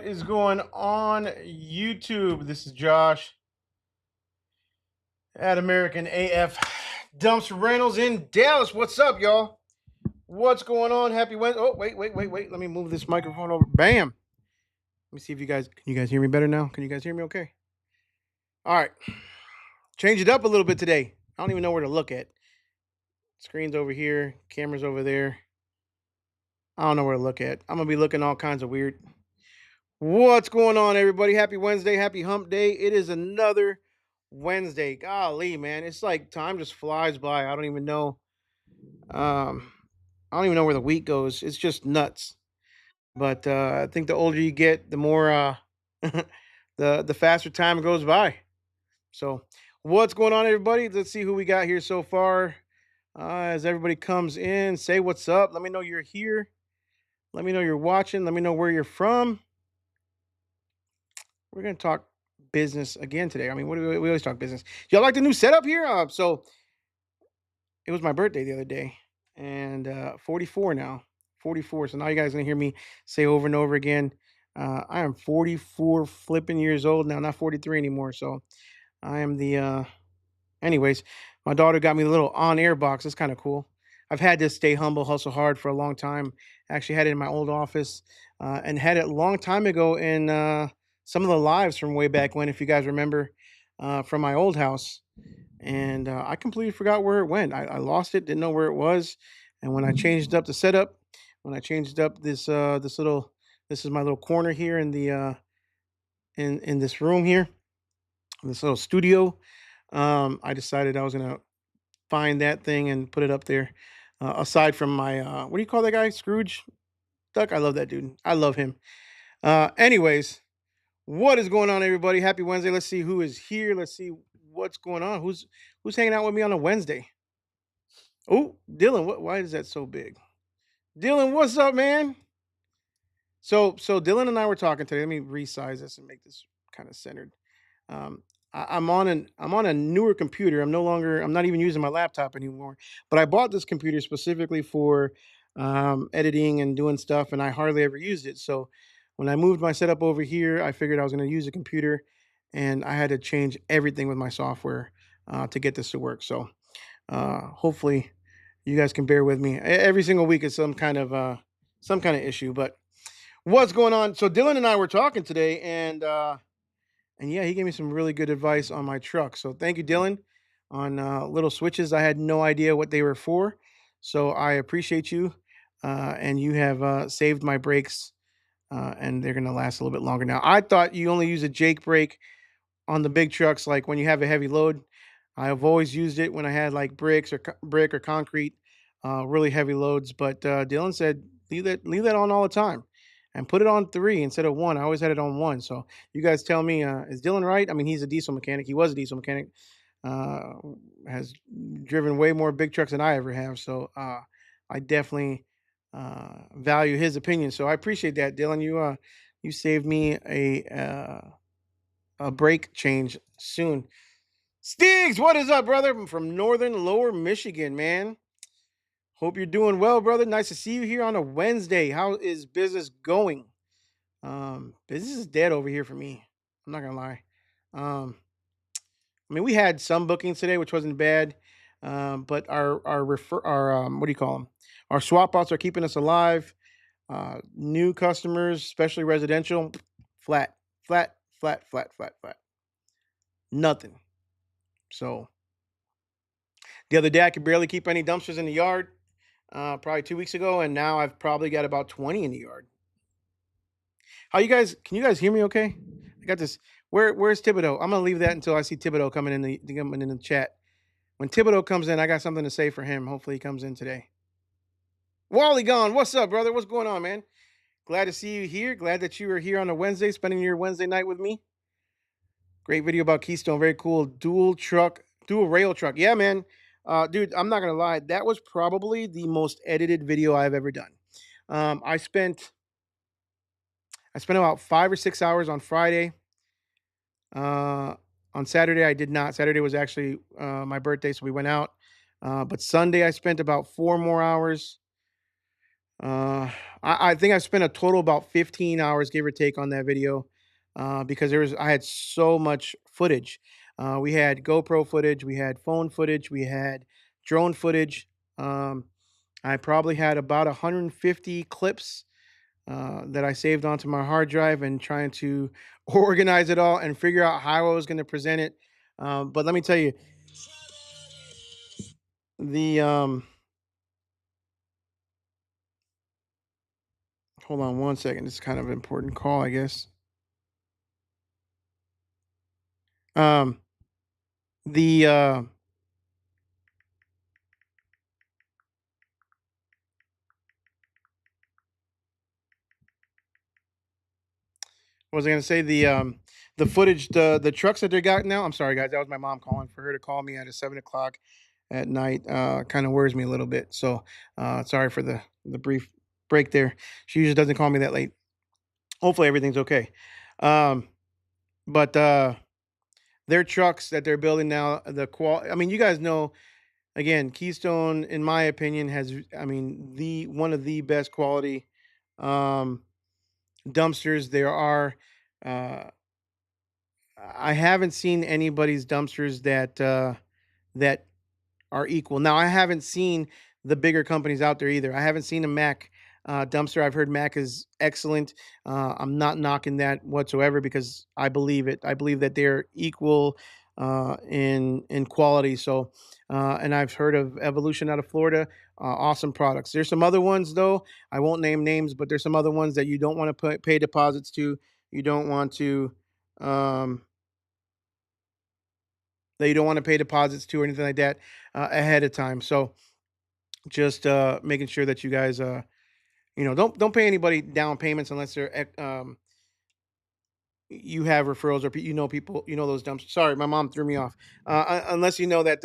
What is going on YouTube? This is Josh at American AF Dumps Rentals in Dallas. What's up, y'all? What's going on? Happy Wednesday. Oh, wait. Let me move this microphone over. Bam. Let me see if you guys, can you guys hear me better now? Can you guys hear me okay? All right. Change it up a little bit today. I don't even know where to look at. Screen's over here. Camera's over there. I don't know where to look at. I'm going to be looking all kinds of weird. What's going on, everybody? Happy Wednesday. Happy hump day. It is another Wednesday. Golly, man. It's like time just flies by. I don't even know. I don't even know where the week goes. It's just nuts. But I think the older you get, the more the faster time goes by. So, what's going on, everybody? Let's see who we got here so far. As everybody comes in, say what's up. Let me know you're here. Let me know you're watching. Let me know where you're from. We're gonna talk business again today. I mean, what do we always talk business? Y'all like the new setup here? So it was my birthday the other day, and 44 now. 44. So now you guys gonna hear me say over and over again. I am 44 flipping years old now, not 43 anymore. So I am the. Anyways, my daughter got me a little on-air box. It's kind of cool. I've had this stay humble, hustle hard for a long time. Actually had it in my old office, and had it a long time ago in some of the lives from way back when, if you guys remember, from my old house. And I completely forgot where it went. I lost it, didn't know where it was. And when I changed up the setup, when I changed up this is my little corner here in the in this room here, this little studio. I decided I was gonna find that thing and put it up there. Aside from my what do you call that guy? Scrooge Duck. I love that dude. I love him. Anyways, what is going on, everybody? Happy Wednesday. Let's see who is here. Let's see what's going on. Who's hanging out with me on a Wednesday? Oh, Dylan. Why is that so big? Dylan, what's up, man? So Dylan and I were talking today. Let me resize this and make this kind of centered. Um, I'm on a newer computer. I'm not even using my laptop anymore. But I bought this computer specifically for editing and doing stuff, and I hardly ever used it. So when I moved my setup over here, I figured I was going to use a computer, and I had to change everything with my software to get this to work. So hopefully, you guys can bear with me. Every single week is some kind of issue. But what's going on? So Dylan and I were talking today, and yeah, he gave me some really good advice on my truck. So thank you, Dylan, on little switches. I had no idea what they were for. So I appreciate you. And you have saved my brakes, and they're going to last a little bit longer now. I thought you only use a Jake brake on the big trucks, like when you have a heavy load. I've always used it when I had like brick or concrete, really heavy loads. But Dylan said leave that on all the time, and put it on 3 instead of 1. I always had it on 1. So you guys tell me, is Dylan right? I mean, he's a diesel mechanic. He was a diesel mechanic. Uh, has driven way more big trucks than I ever have. So I definitely value his opinion. So I appreciate that, Dylan. You saved me a brake change soon. Steegs, what is up, brother? I'm from northern Lower Michigan, man. Hope you're doing well, brother. Nice to see you here on a Wednesday. How is business going? Business is dead over here for me. I'm not gonna lie. Um, I mean, we had some bookings today, which wasn't bad. But our what do you call them? Our swap outs are keeping us alive. New customers, especially residential, flat, flat, flat, flat, flat, flat. Nothing. So the other day, I could barely keep any dumpsters in the yard. Probably 2 weeks ago, and now I've probably got about 20 in the yard. How you guys? Can you guys hear me? Okay, I got this. Where's Thibodeau? I'm gonna leave that until I see Thibodeau coming in the chat. When Thibodeau comes in, I got something to say for him. Hopefully, he comes in today. Wally gone. What's up, brother? What's going on, man? Glad to see you here. Glad that you were here on a Wednesday, spending your Wednesday night with me. Great video about Keystone. Very cool. Dual rail truck. Yeah, man. Dude, I'm not gonna lie. That was probably the most edited video I've ever done. I spent about 5 or 6 hours on Friday. On Saturday, I did not. Saturday was actually my birthday, so we went out. But Sunday, I spent about 4 more hours. Uh, I think I spent a total about 15 hours, give or take, on that video, because I had so much footage. We had GoPro footage, we had phone footage, we had drone footage. Um, I probably had about 150 clips that I saved onto my hard drive and trying to organize it all and figure out how I was going to present it. But let me tell you, the hold on one second. It's kind of an important call, I guess. Um, the what was I going to say? The footage, the trucks that they got now. I'm sorry, guys. That was my mom calling. For her to call me at a 7 o'clock at night kind of worries me a little bit. So sorry for the brief break there. She usually doesn't call me that late. Hopefully everything's okay. Um, but their trucks that they're building now, the I mean, you guys know, again, Keystone, in my opinion, has, I mean, the one of the best quality um, dumpsters there are. Uh, I haven't seen anybody's dumpsters that are equal. Now, I haven't seen the bigger companies out there either. I haven't seen a Mac dumpster. I've heard Mac is excellent. I'm not knocking that whatsoever because I believe it. I believe that they're equal in quality. So, and I've heard of Evolution out of Florida. Awesome products. There's some other ones though. I won't name names, but there's some other ones that you don't want to pay deposits to. You don't want to. Um, that you don't want to pay deposits to or anything like that ahead of time. So just making sure that you guys, don't pay anybody down payments unless they're you have referrals or people, those dumps. Sorry, my mom threw me off. Unless you know that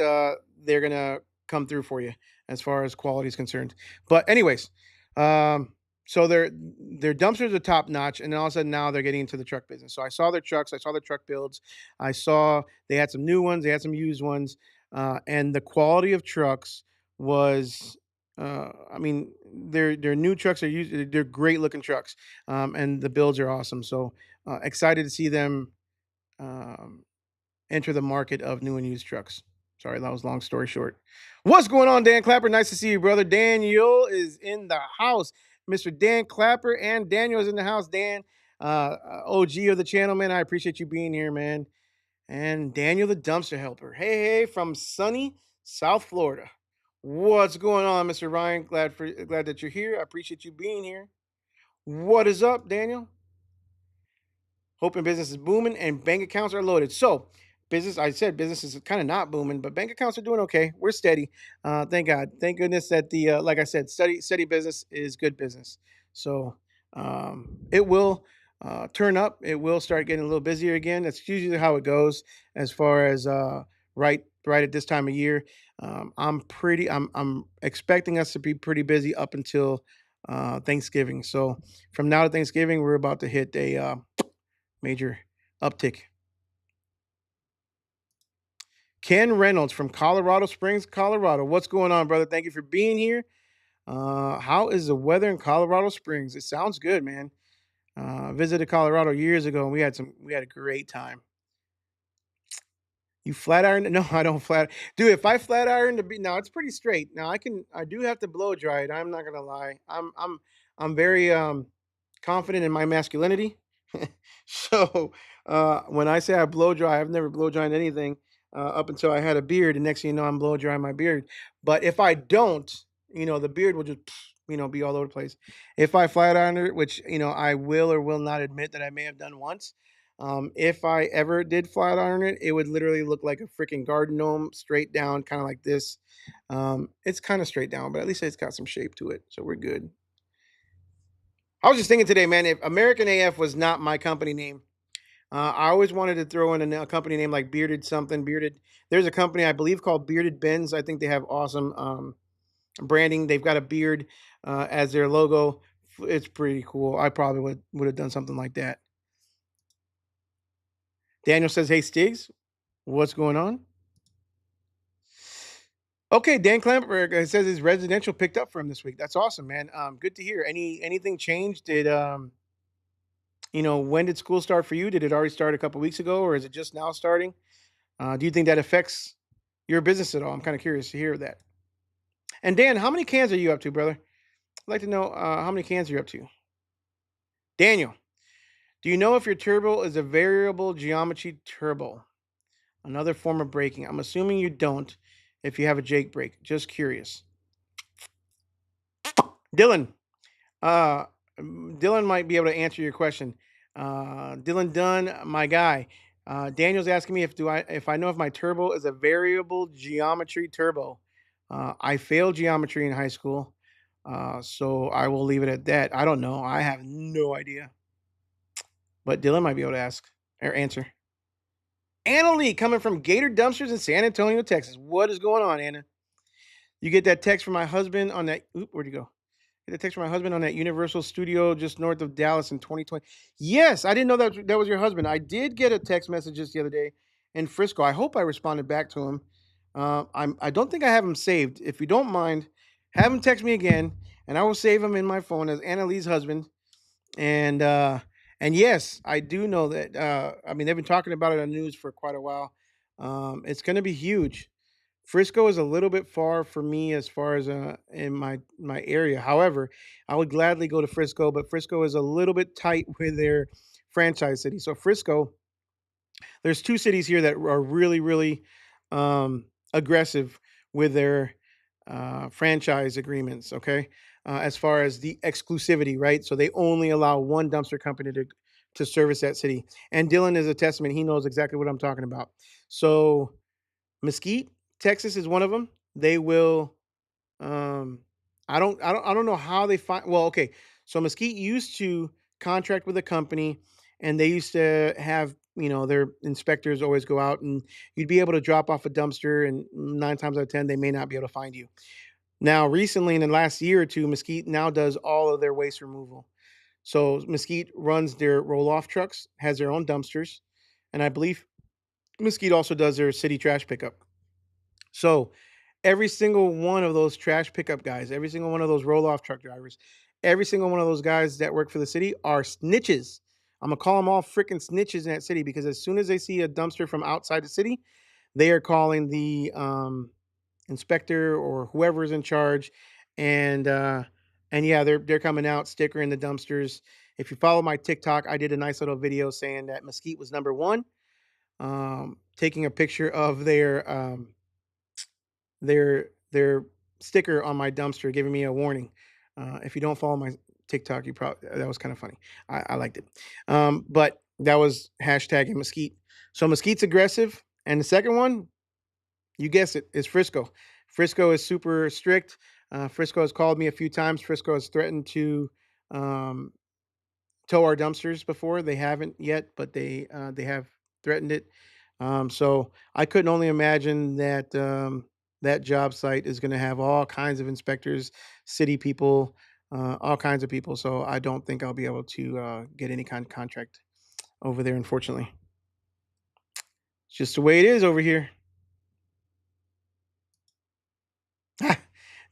they're gonna come through for you as far as quality is concerned. But anyways, um, so their dumpsters are top notch, and then all of a sudden now they're getting into the truck business. So I saw their trucks, I saw their truck builds, I saw they had some new ones, they had some used ones, and the quality of trucks was. I mean, their new trucks are used. They're great looking trucks, and the builds are awesome. So excited to see them um, enter the market of new and used trucks. Sorry, that was long story short. What's going on, Dan Clapper? Nice to see you, brother. Daniel is in the house. Mr. Dan Clapper and Daniel is in the house. Dan, OG of the channel, man. I appreciate you being here, man. And Daniel, the dumpster helper. Hey, hey, from sunny South Florida. What's going on, Mr. Ryan? Glad that you're here. I appreciate you being here. What is up, Daniel? Hoping business is booming and bank accounts are loaded. So, I said business is kind of not booming, but bank accounts are doing okay. We're steady. Thank God. Thank goodness that like I said, steady business is good business. So, it will turn up. It will start getting a little busier again. That's usually how it goes as far as right at this time of year. I'm expecting us to be pretty busy up until Thanksgiving. So, from now to Thanksgiving, we're about to hit a major uptick. Ken Reynolds from Colorado Springs, Colorado. What's going on, brother? Thank you for being here. How is the weather in Colorado Springs? It sounds good, man. Visited Colorado years ago and we had a great time. You flat iron? No, I don't flat. Dude, if I flat iron the beat, now it's pretty straight. Now I do have to blow dry it. I'm not gonna lie. I'm very confident in my masculinity. So when I say I blow dry, I've never blow dried anything up until I had a beard. And next thing you know, I'm blow drying my beard. But if I don't, the beard will just be all over the place. If I flat iron it, which I will or will not admit that I may have done once. If I ever did flat iron it, it would literally look like a freaking garden gnome, straight down, kind of like this. It's kind of straight down, but at least it's got some shape to it, so we're good. I was just thinking today, man, if American AF was not my company name, I always wanted to throw in a company name like Bearded something, Bearded. There's a company I believe called Bearded Benz. I think they have awesome branding. They've got a beard as their logo. It's pretty cool. I probably would have done something like that. Daniel says, "Hey Stiggs, what's going on?" Okay, Dan Klemberg says his residential picked up for him this week. That's awesome, man. Good to hear. Anything changed? Did when did school start for you? Did it already start a couple weeks ago, or is it just now starting? Do you think that affects your business at all? I'm kind of curious to hear that. And Dan, how many cans are you up to, brother? I'd like to know how many cans you're up to. Daniel, do you know if your turbo is a variable geometry turbo? Another form of braking. I'm assuming you don't if you have a Jake brake. Just curious. Dylan, Uh, Dylan might be able to answer your question. Dylan Dunn, my guy. Daniel's asking me if I know if my turbo is a variable geometry turbo. I failed geometry in high school, so I will leave it at that. I don't know. I have no idea, but Dylan might be able to ask or answer. Anna Lee coming from Gator Dumpsters in San Antonio, Texas. What is going on, Anna? You get that text from my husband on that. Oop, where'd you go? Get a text from my husband on that Universal Studio just north of Dallas in 2020. Yes, I didn't know that was your husband. I did get a text message just the other day in Frisco. I hope I responded back to him. I don't think I have him saved. If you don't mind, have him text me again, and I will save him in my phone as Annalee's husband. And and yes, I do know that. I mean, they've been talking about it on the news for quite a while. It's going to be huge. Frisco is a little bit far for me as far as in my area. However, I would gladly go to Frisco, but Frisco is a little bit tight with their franchise city. So Frisco, there's two cities here that are really aggressive with their franchise agreements. Okay, as far as the exclusivity, right? So they only allow one dumpster company to service that city. And Dylan is a testament; he knows exactly what I'm talking about. So Mesquite, Texas is one of them. They will. Um, I don't know how they find. Well, okay. So Mesquite used to contract with a company, and they used to have their inspectors always go out, and you'd be able to drop off a dumpster, and 9 times out of 10 they may not be able to find you. Now, recently in the last year or two, Mesquite now does all of their waste removal. So Mesquite runs their roll off trucks, has their own dumpsters, and I believe Mesquite also does their city trash pickup. So every single one of those trash pickup guys, every single one of those roll off truck drivers, every single one of those guys that work for the city are snitches. I'm gonna call them all freaking snitches in that city because as soon as they see a dumpster from outside the city, they are calling the inspector or whoever's in charge, and yeah, they're coming out, stickering the dumpsters. If you follow my TikTok, I did a nice little video saying that Mesquite was number one, taking a picture of their sticker on my dumpster giving me a warning. If you don't follow my TikTok, you probably that was kind of funny. I liked it, but that was hashtag Mesquite. So Mesquite's aggressive, and the second one, you guessed it, is Frisco. Frisco is super strict. Frisco has called me a few times. Frisco has threatened to um, tow our dumpsters before. They haven't yet, but they have threatened it. So I couldn't only imagine that that job site is going to have all kinds of inspectors, city people, all kinds of people. So I don't think I'll be able to get any kind of contract over there. Unfortunately, it's just the way it is over here.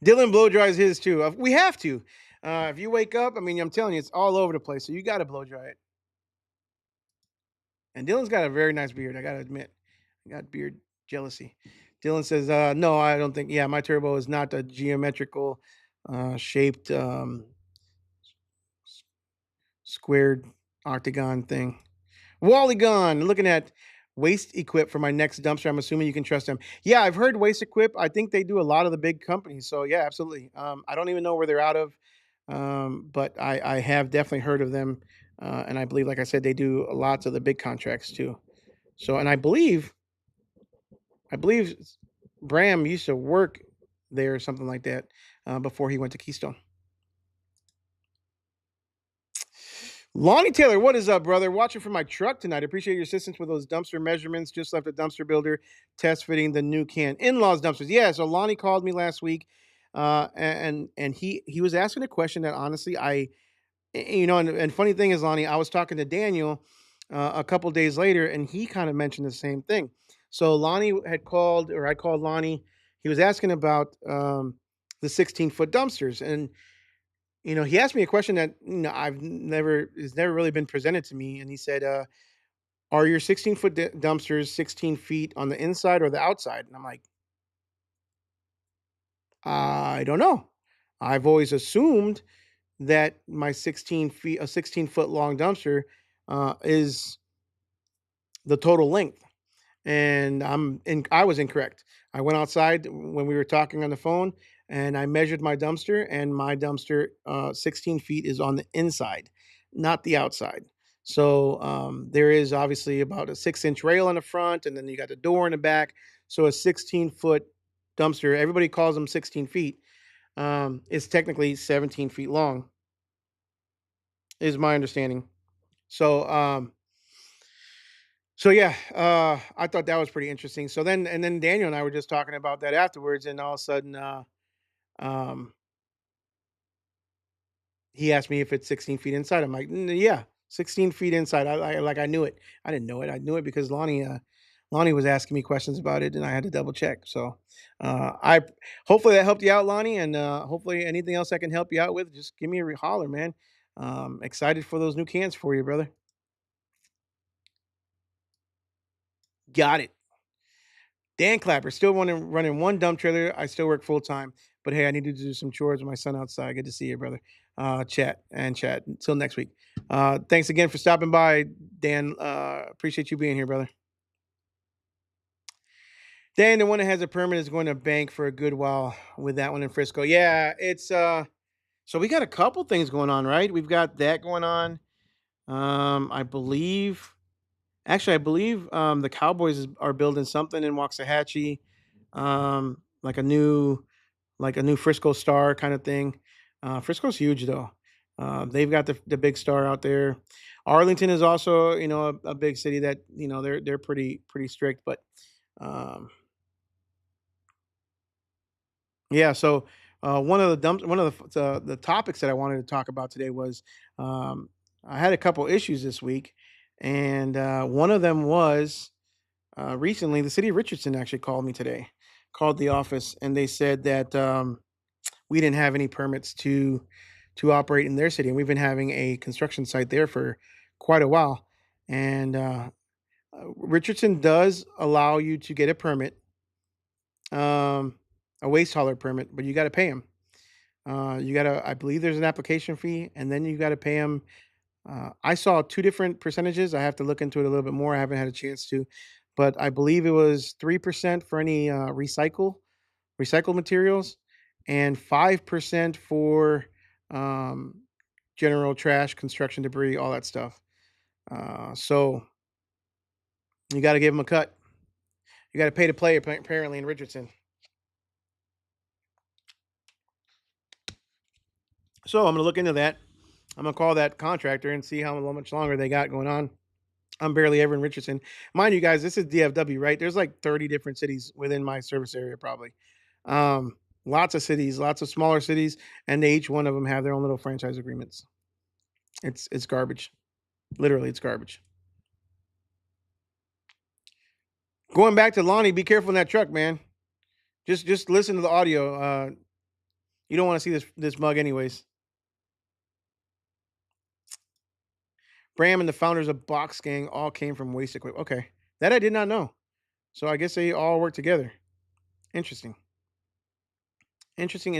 Dylan blow dries his too. We have to. If you wake up, I mean, I'm telling you, it's all over the place. So you got to blow dry it. And Dylan's got a very nice beard. I gotta admit, I got beard jealousy. Dylan says, "No, I don't think. Yeah, my turbo is not a geometrical shaped squared octagon thing." Wally Gone, looking at Waste Equip for my next dumpster. I'm assuming you can trust them. Yeah, I've heard Waste Equip. I think they do a lot of the big companies. So yeah, absolutely. I don't even know where they're out of, but I have definitely heard of them, and I believe, like I said, they do lots of the big contracts too. So, and I believe Bram used to work there or something like that before he went to Keystone. Lonnie Taylor, what is up, brother? Watching from my truck tonight. Appreciate your assistance with those dumpster measurements. Just left a dumpster builder test fitting the new can in-laws dumpsters. Yeah, so Lonnie called me last week, and he was asking a question that honestly and funny thing is, Lonnie, I was talking to Daniel a couple days later, and he kind of mentioned the same thing. So Lonnie had called, or I called Lonnie. he was asking about the 16-foot dumpsters, and he asked me a question that I've never has never really been presented to me, and he said, "Are your 16-foot dumpsters 16 feet on the inside or the outside?" And I'm like, I don't know. I've always assumed that my 16 feet, a 16-foot long dumpster, is the total length. And I was incorrect. I went outside when we were talking on the phone, and I measured my dumpster, and my dumpster, 16 feet, is on the inside, not the outside. So there is obviously about a 6-inch rail in the front, and then you got the door in the back. So a 16-foot dumpster, everybody calls them 16 feet, is technically 17 feet long, is my understanding. So yeah, I thought that was pretty interesting. So then Daniel and I were just talking about that afterwards, and all of a sudden, um, he asked me if it's 16 feet inside. I'm like, yeah, 16 feet inside. I knew it. I didn't know it. I knew it because Lonnie was asking me questions about it, and I had to double check. So, I hopefully that helped you out, Lonnie, and hopefully anything else I can help you out with, just give me a holler, man. Excited for those new cans for you, brother. Got it. Dan Clapper, still running one dump trailer. I still work full time, but hey, I need to do some chores with my son outside. Good to see you, brother. Chat. Until next week. Thanks again for stopping by, Dan. Appreciate you being here, brother. Dan, the one that has a permit, is going to bank for a good while with that one in Frisco. Yeah, it's so we got a couple things going on, right? We've got that going on. I believe I believe the Cowboys are building something in Waxahachie, like a new Frisco Star kind of thing. Frisco's huge though. They've got the big star out there. Arlington is also a big city that they're pretty strict, but um, yeah. So one of the topics that I wanted to talk about today was um, I had a couple issues this week, and one of them was recently the city of Richardson actually called me today, called the office, and they said that we didn't have any permits to operate in their city, and we've been having a construction site there for quite a while. And Richardson does allow you to get a permit, um, a waste hauler permit, but you got to pay them. You got to, I believe, there's an application fee, and then you got to pay them. I saw two different percentages. I have to look into it a little bit more. I haven't had a chance to, but I believe it was 3% for any recycled materials, and 5% for um, general trash, construction debris, all that stuff. So you got to give them a cut. You got to pay to play apparently in Richardson. So I'm gonna look into that. I'm gonna call that contractor and see how much longer they got going on. I'm barely ever in Richardson. Mind you guys, this is DFW, right? There's like 30 different cities within my service area, probably. Lots of cities, lots of smaller cities, and they each one of them have their own little franchise agreements. It's garbage. Literally, it's garbage. Going back to Lonnie, be careful in that truck, man. Just listen to the audio. You don't want to see this mug, anyways. Bram and the founders of Box Gang all came from Waste Equipment. Okay, that I did not know. So I guess they all work together. Interesting. Interesting.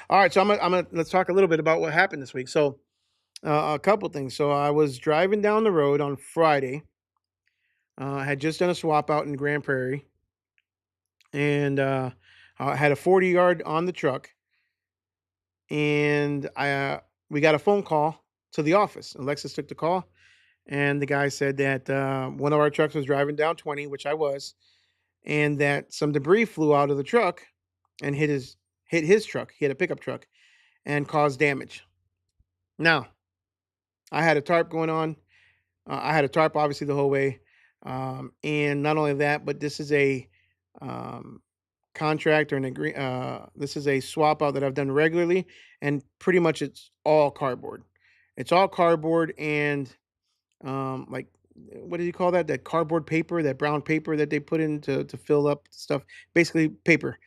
All right, so I'm gonna let's talk a little bit about what happened this week. So a couple things. So I was driving down the road on Friday. I had just done a swap out in Grand Prairie, and I had a 40 yard on the truck, and we got a phone call to the office. Alexis took the call, and the guy said that one of our trucks was driving down 20, which I was, and that some debris flew out of the truck and hit his truck. He had a pickup truck and caused damage. Now, I had a tarp going on. I had a tarp obviously the whole way, and not only that, but this is a um, contract or an agree. This is a swap out that I've done regularly, and pretty much it's all cardboard. It's all cardboard, and like what do you call that? That cardboard paper, that brown paper that they put in to fill up stuff. Basically, paper.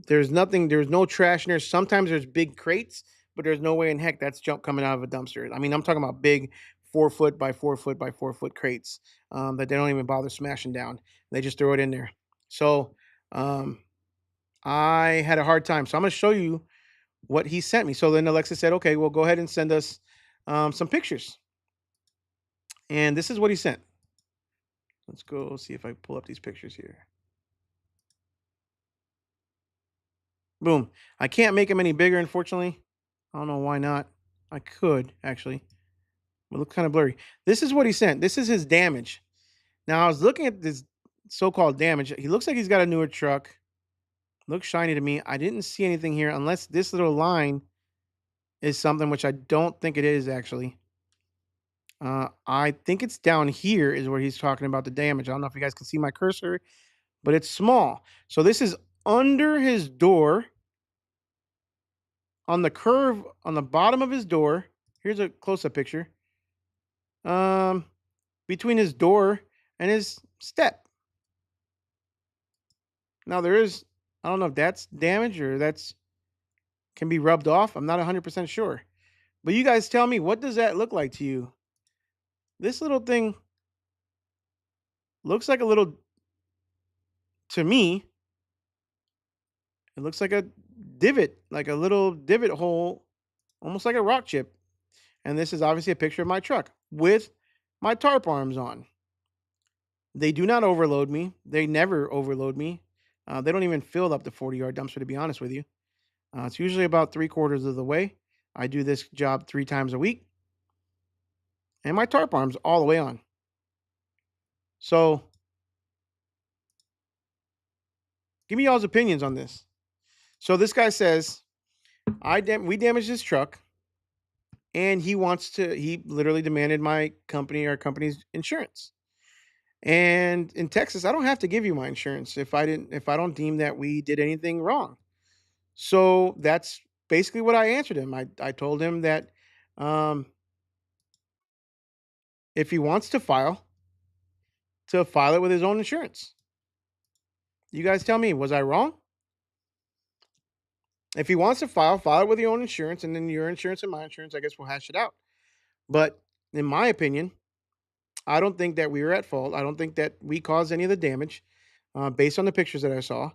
There's nothing. There's no trash in there. Sometimes there's big crates, but there's no way in heck that's junk coming out of a dumpster. I mean, I'm talking about big 4 foot by 4 foot by 4 foot crates that they don't even bother smashing down. They just throw it in there. So um, I had a hard time. So I'm gonna show you what he sent me. So then Alexa said, "Okay, well, go ahead and send us some pictures." And this is what he sent. Let's go see if I pull up these pictures here. Boom. I can't make them any bigger, unfortunately. I don't know why not. I could actually. It looks kind of blurry. This is what he sent. This is his damage. Now I was looking at this so-called damage. He looks like he's got a newer truck. Looks shiny to me. I didn't see anything here unless this little line is something which I don't think it is actually. I think it's down here is where he's talking about the damage. I don't know if you guys can see my cursor, but it's small. So this is under his door on the curve on the bottom of his door. Here's a close-up picture. Um, Between his door and his step. Now there is, I don't know if that's damage or that's can be rubbed off. I'm not 100% sure. But you guys tell me, what does that look like to you? This little thing looks like a little, to me, it looks like a divot, like a little divot hole, almost like a rock chip. And this is obviously a picture of my truck with my tarp arms on. They do not overload me. They never overload me. They don't even fill up the 40-yard dumpster, to be honest with you. It's usually about 3/4 of the way. I do this job 3 times a week. And my tarp arms all the way on. So give me y'all's opinions on this. So this guy says, we damaged his truck, and he literally demanded our company's insurance. And in Texas, I don't have to give you my insurance if I don't deem that we did anything wrong. So that's basically what I answered him. I told him that um, if he wants to file it with his own insurance. You guys tell me, was I wrong? If he wants to file it with your own insurance, and then your insurance and my insurance, I guess we'll hash it out. But in my opinion, I don't think that we were at fault. I don't think that we caused any of the damage based on the pictures that I saw.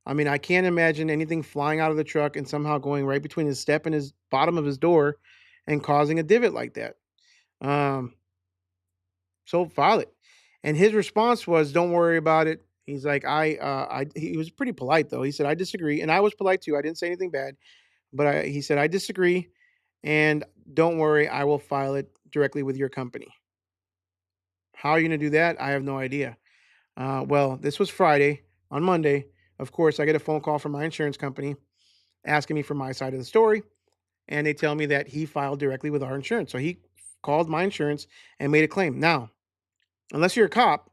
I mean, I can't imagine anything flying out of the truck and somehow going right between his step and his bottom of his door and causing a divot like that. Um, so file it. And his response was, "Don't worry about it." He's like, he was pretty polite though. He said, "I disagree," and I was polite too. I didn't say anything bad, but he said, "I disagree, and don't worry, I will file it directly with your company." How are you going to do that? I have no idea. Well, this was Friday. On Monday, of course, I get a phone call from my insurance company asking me for my side of the story, and they tell me that he filed directly with our insurance. So he called my insurance and made a claim. Now, unless you're a cop,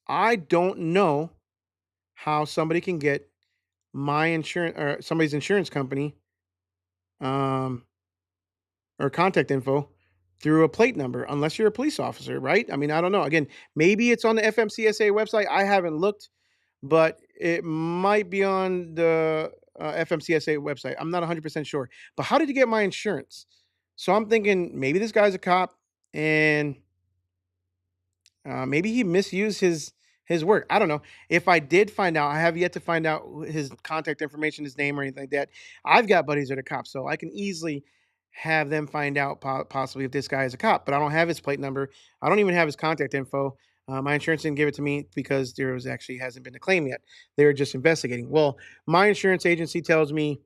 I don't know how somebody can get my insurance or somebody's insurance company um, or contact info through a plate number unless you're a police officer, right? I mean, I don't know. Again, maybe it's on the FMCSA website. I haven't looked, but it might be on the FMCSA website. I'm not 100% sure. But how did you get my insurance? So I'm thinking maybe this guy's a cop and maybe he misused his work. I don't know. If I did find out, I have yet to find out his contact information, his name, or anything like that. I've got buddies that are cops, so I can easily have them find out possibly if this guy is a cop. But I don't have his plate number. I don't even have his contact info. My insurance didn't give it to me because there was actually hasn't been a claim yet. They were just investigating. Well, my insurance agency tells me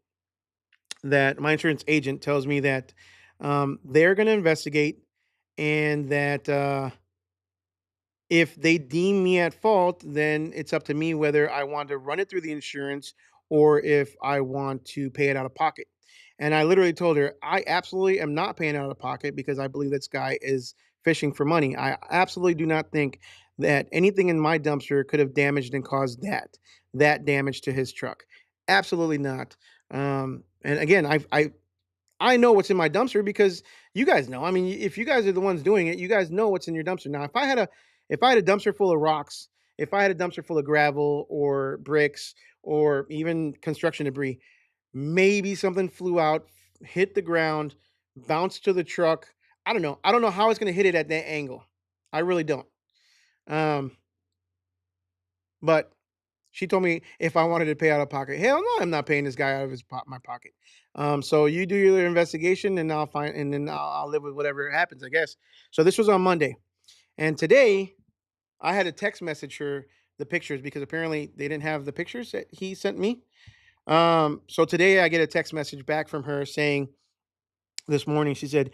that my insurance agent tells me that they're going to investigate and that. If they deem me at fault, then it's up to me whether I want to run it through the insurance or if I want to pay it out of pocket. And I literally told her, I absolutely am not paying out of pocket because I believe this guy is fishing for money. I absolutely do not think that anything in my dumpster could have damaged and caused that damage to his truck. Absolutely not. And again, I know what's in my dumpster because you guys know. I mean, if you guys are the ones doing it, you guys know what's in your dumpster. Now, if I had a dumpster full of rocks, if I had a dumpster full of gravel or bricks or even construction debris, maybe something flew out, hit the ground, bounced to the truck. I don't know. I don't know how it's going to hit it at that angle. I really don't. Um, but she told me if I wanted to pay out of pocket. Hell no, I'm not paying this guy out of my pocket. So you do your investigation, and I'll live with whatever happens, I guess. So this was on Monday, and today I had to text message her the pictures because apparently they didn't have the pictures that he sent me. So today I get a text message back from her saying this morning she said,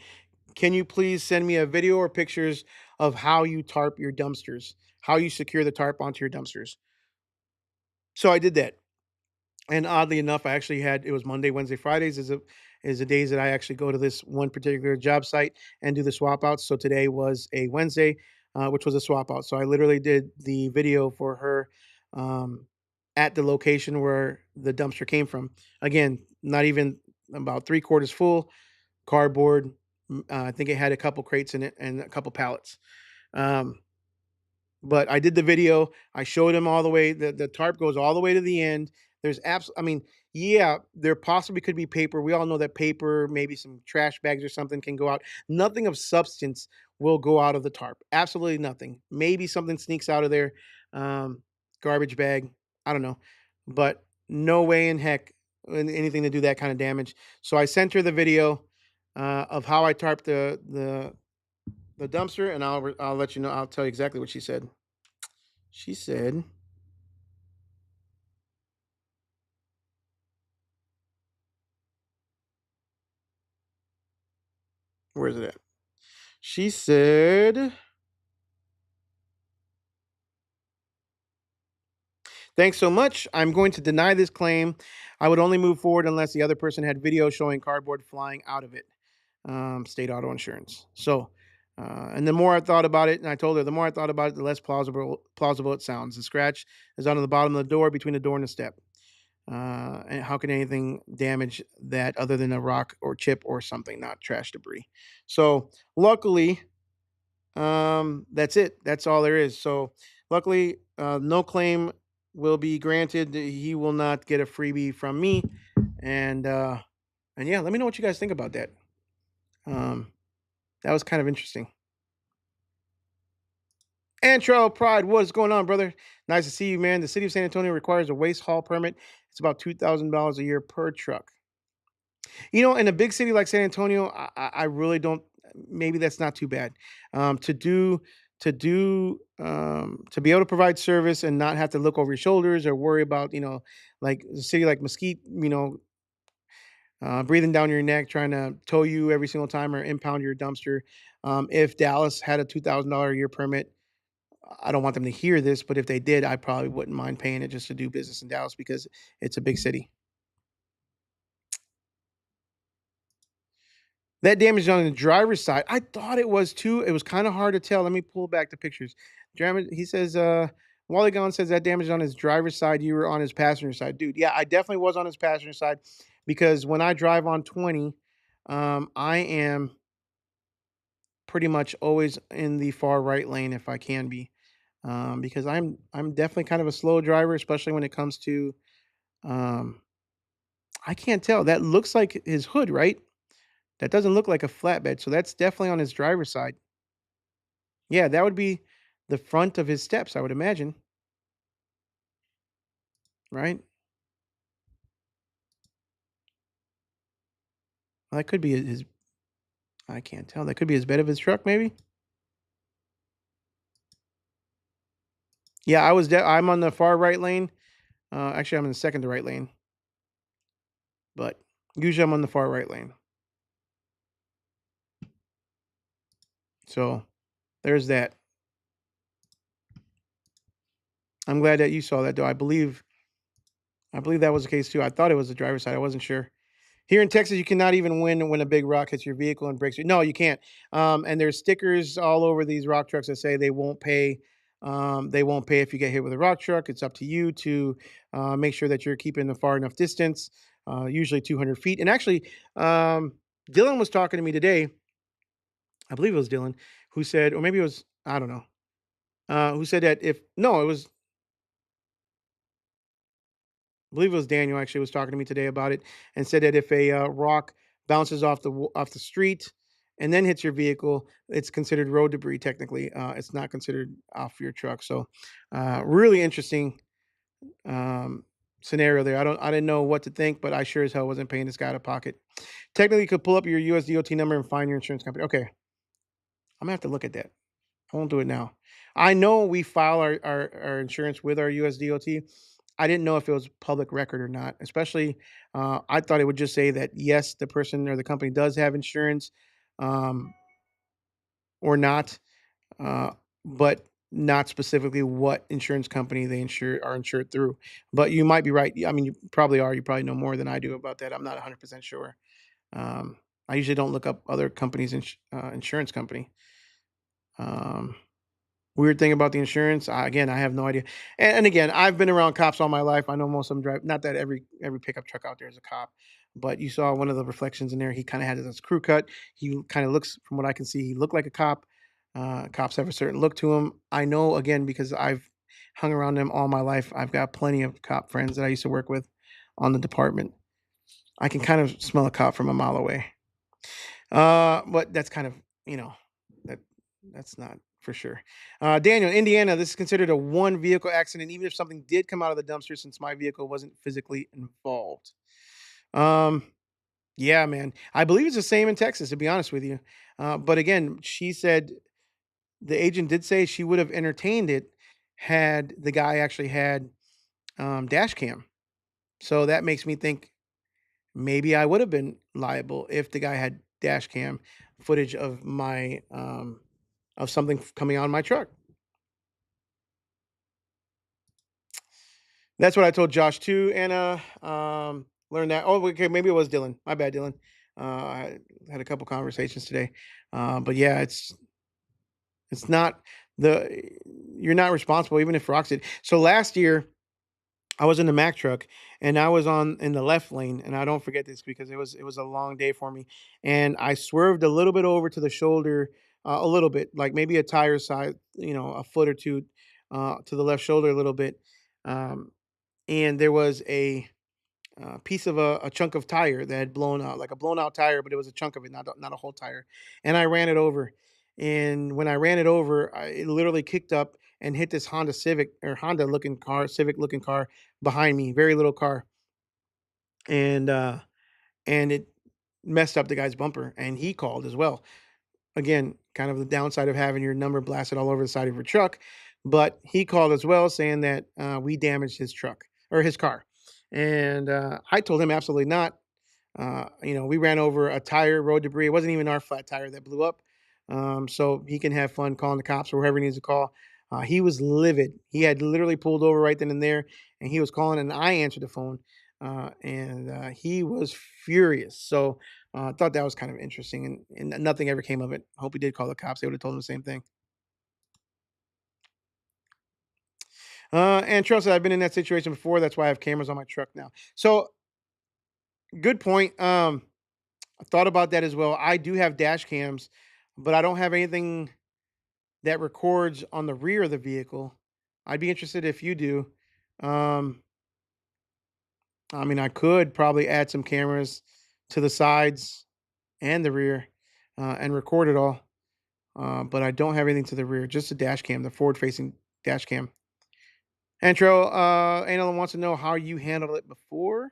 "Can you please send me a video or pictures of how you tarp your dumpsters, how you secure the tarp onto your dumpsters?" So I did that. And oddly enough, I actually had it was Monday, Wednesday, Fridays is the days that I actually go to this one particular job site and do the swap outs. So today was a Wednesday, which was a swap out. So I literally did the video for her um, at the location where the dumpster came from. Again, not even about 3/4 full, cardboard. I think it had a couple crates in it and a couple pallets. Um, but I did the video. I showed him all the way. The tarp goes all the way to the end. There's I mean, yeah, there possibly could be paper. We all know that paper, maybe some trash bags or something can go out. Nothing of substance will go out of the tarp. Absolutely nothing. Maybe something sneaks out of there. Um, Garbage bag. I don't know. But no way in heck anything to do that kind of damage. So I sent her the video of how I tarp the dumpster, and I'll let you know. I'll tell you exactly what she said. She said, "Where is it at?" She said, "Thanks so much. I'm going to deny this claim. I would only move forward unless the other person had video showing cardboard flying out of it. State auto insurance." So, and the more I thought about it, and I told her, the more I thought about it, the less plausible it sounds. The scratch is on the bottom of the door between the door and the step. And how can anything damage that other than a rock or chip or something, not trash debris? So, luckily, that's it. That's all there is. So, luckily, no claim will be granted. He will not get a freebie from me. And and yeah, let me know what you guys think about that. Um, that was kind of interesting. Antro Pride, what is going on, brother? Nice to see you, man. The city of San Antonio requires a waste haul permit. It's about $2,000 a year per truck. In a big city like San Antonio, I really don't. Maybe that's not too bad. To be able to provide service and not have to look over your shoulders or worry about like a city like Mesquite, breathing down your neck, trying to tow you every single time or impound your dumpster. If Dallas had a $2,000 a year permit, I don't want them to hear this, but if they did, I probably wouldn't mind paying it just to do business in Dallas because it's a big city. That damage on the driver's side, I thought it was too. It was kinda hard to tell. Let me pull back the pictures. He says, Wally Gone says that damage on his driver's side, you were on his passenger side. Dude, yeah, I definitely was on his passenger side because when I drive on 20, I am pretty much always in the far right lane if I can be. Because I'm definitely kind of a slow driver, especially when it comes to um, I can't tell. That looks like his hood, right? That doesn't look like a flatbed, so that's definitely on his driver's side. Yeah, that would be the front of his steps, I would imagine, right? Well, that could be his I can't tell. That could be his bed of his truck, maybe? Yeah, I'm on the far right lane. Actually, I'm in the second to right lane, but usually I'm on the far right lane. So, there's that. I'm glad that you saw that, though. I believe that was the case too. I thought it was the driver's side. I wasn't sure. Here in Texas, you cannot even win when a big rock hits your vehicle and breaks you. No, you can't. And there's stickers all over these rock trucks that say they won't pay. They won't pay if you get hit with a rock truck. It's up to you to make sure that you're keeping a far enough distance, usually 200 feet. And actually, Dylan was talking to me today. I believe it was Dylan who said, or maybe it was, I don't know, who said that if no, it was, I believe it was Daniel actually was talking to me today about it, and said that if a rock bounces off the street and then hits your vehicle, it's considered road debris. Technically, it's not considered off your truck. So, really interesting um, scenario there. I didn't know what to think, but I sure as hell wasn't paying this guy out of pocket. Technically, you could pull up your USDOT number and find your insurance company. Okay, I'm gonna have to look at that. I won't do it now. I know we file our insurance with our USDOT. I didn't know if it was public record or not. Especially, I thought it would just say that yes, the person or the company does have insurance, um, or not, uh, but not specifically what insurance company they are insured through. But you might be right. I mean, you probably are. You probably know more than I do about that. I'm not 100% sure. Um, I usually don't look up other companies' insurance company. Um, Weird thing about the insurance, again, I have no idea. And again, I've been around cops all my life. I know most of them drive. Not that every pickup truck out there is a cop, but you saw one of the reflections in there. He kind of had his crew cut. He kind of looks, from what I can see, he looked like a cop. Cops have a certain look to him. I know again because I've hung around them all my life. I've got plenty of cop friends that I used to work with on the department. I can kind of smell a cop from a mile away. But that's kind of, you know, that that's not for sure. Daniel, Indiana, this is considered a one vehicle accident, even if something did come out of the dumpster, since my vehicle wasn't physically involved. Um, yeah, man, I believe it's the same in Texas. To be honest with you, but again, she said the agent did say she would have entertained it had the guy actually had dash cam. So that makes me think maybe I would have been liable if the guy had dash cam footage of my of something coming on my truck. That's what I told Josh too, Anna. Learned that. Oh, okay, maybe it was Dylan. My bad, Dylan. I had a couple conversations today, but yeah, it's not the you're not responsible even if rocks it. So last year I was in the Mack truck and I was on in the left lane, and I don't forget this because it was a long day for me, and I swerved a little bit over to the shoulder, a little bit, like maybe a tire size, a foot or two, to the left shoulder a little bit, um, and there was a piece of a chunk of tire that had blown out, like a blown out tire, but it was a chunk of it, not a whole tire, and I ran it over, and when I ran it over, it literally kicked up and hit this Honda Civic or Honda looking car, Civic looking car behind me, very little car, and it messed up the guy's bumper, and he called as well. Again, kind of the downside of having your number blasted all over the side of your truck, but he called as well saying that we damaged his truck or his car, and I told him absolutely not. We ran over a tire, road debris. It wasn't even our flat tire that blew up. So he can have fun calling the cops or whoever he needs to call. He was livid. He had literally pulled over right then and there, and he was calling, and I answered the phone, and he was furious. So I thought that was kind of interesting, and nothing ever came of it. I hope he did call the cops. They would have told him the same thing. And trust me, I've been in that situation before. That's why I have cameras on my truck now. So good point. I thought about that as well. I do have dash cams, but I don't have anything that records on the rear of the vehicle. I'd be interested if you do. Um, I mean, I could probably add some cameras to the sides and the rear and record it all, but I don't have anything to the rear, just a dash cam, the forward facing dash cam. Antro, Anna wants to know how you handled it before.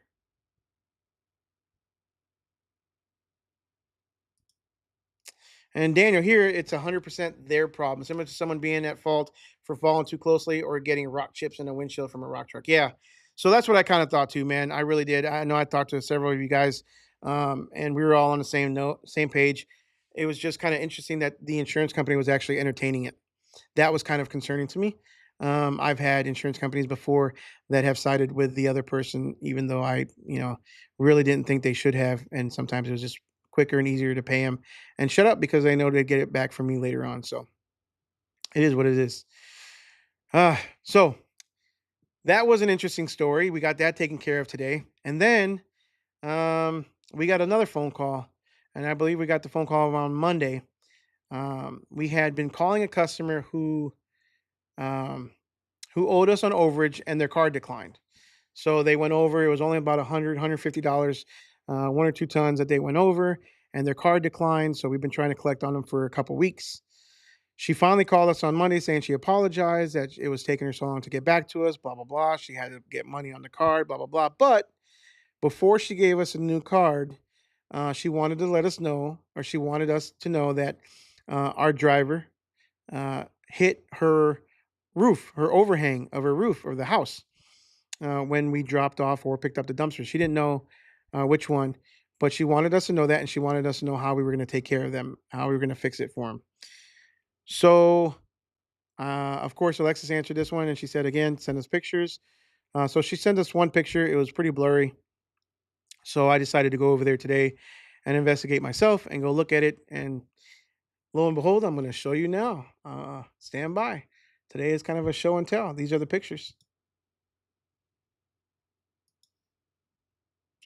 And Daniel, here it's 100% their problem, similar to someone being at fault for falling too closely or getting rock chips in a windshield from a rock truck. Yeah, so that's what I kind of thought too, man. I really did. I know I talked to several of you guys, and we were all on the same note, same page. It was just kind of interesting that the insurance company was actually entertaining it. That was kind of concerning to me. I've had insurance companies before that have sided with the other person, even though I really didn't think they should have. And sometimes it was just quicker and easier to pay them and shut up because they know they'd get it back from me later on. So it is what it is. So that was an interesting story. We got that taken care of today. And then we got another phone call. and I believe we got the phone call on Monday. We had been calling a customer um, who owed us on overage, and their card declined. So they went over. It was only about 100, $150, 1 or 2 tons that they went over, and their card declined. So we've been trying to collect on them for a couple weeks. She finally called us on Monday saying she apologized that it was taking her so long to get back to us, blah, blah, blah. She had to get money on the card, blah, blah, blah. But before she gave us a new card, she wanted to let us know, or she wanted us to know that our driver hit her roof, her overhang of her roof of the house when we dropped off or picked up the dumpster. She didn't know which one, but she wanted us to know that, and she wanted us to know how we were going to take care of them, how we were going to fix it for them. So, of course, Alexis answered this one, and she said, again, send us pictures. So she sent us one picture. It was pretty blurry. So I decided to go over there today and investigate myself and go look at it. And lo and behold, I'm going to show you now. Stand by. Today is kind of a show and tell. These are the pictures.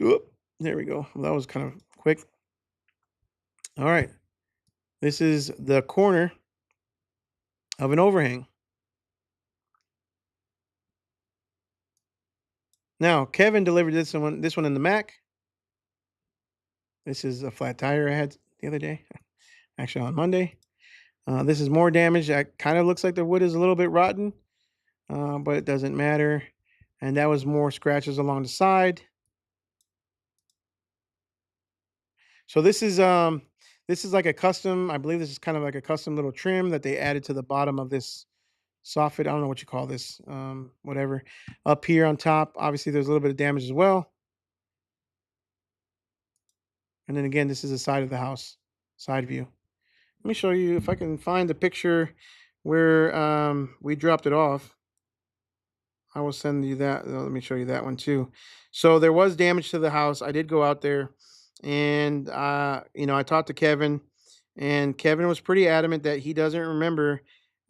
Oop, there we go. Well, that was kind of quick. All right. This is the corner of an overhang. Now, Kevin delivered this one in the Mac. This is a flat tire I had the other day, actually on Monday. This is more damage. That kind of looks like the wood is a little bit rotten, but it doesn't matter. And that was more scratches along the side. So this is like a custom. I believe this is kind of like a custom little trim that they added to the bottom of this soffit. I don't know what you call this. Whatever. Up here on top, obviously there's a little bit of damage as well. And then again, this is the side of the house, side view. Let me show you if I can find the picture where we dropped it off. I will send you that. Let me show you that one too. So there was damage to the house. I did go out there, and I talked to Kevin, and Kevin was pretty adamant that he doesn't remember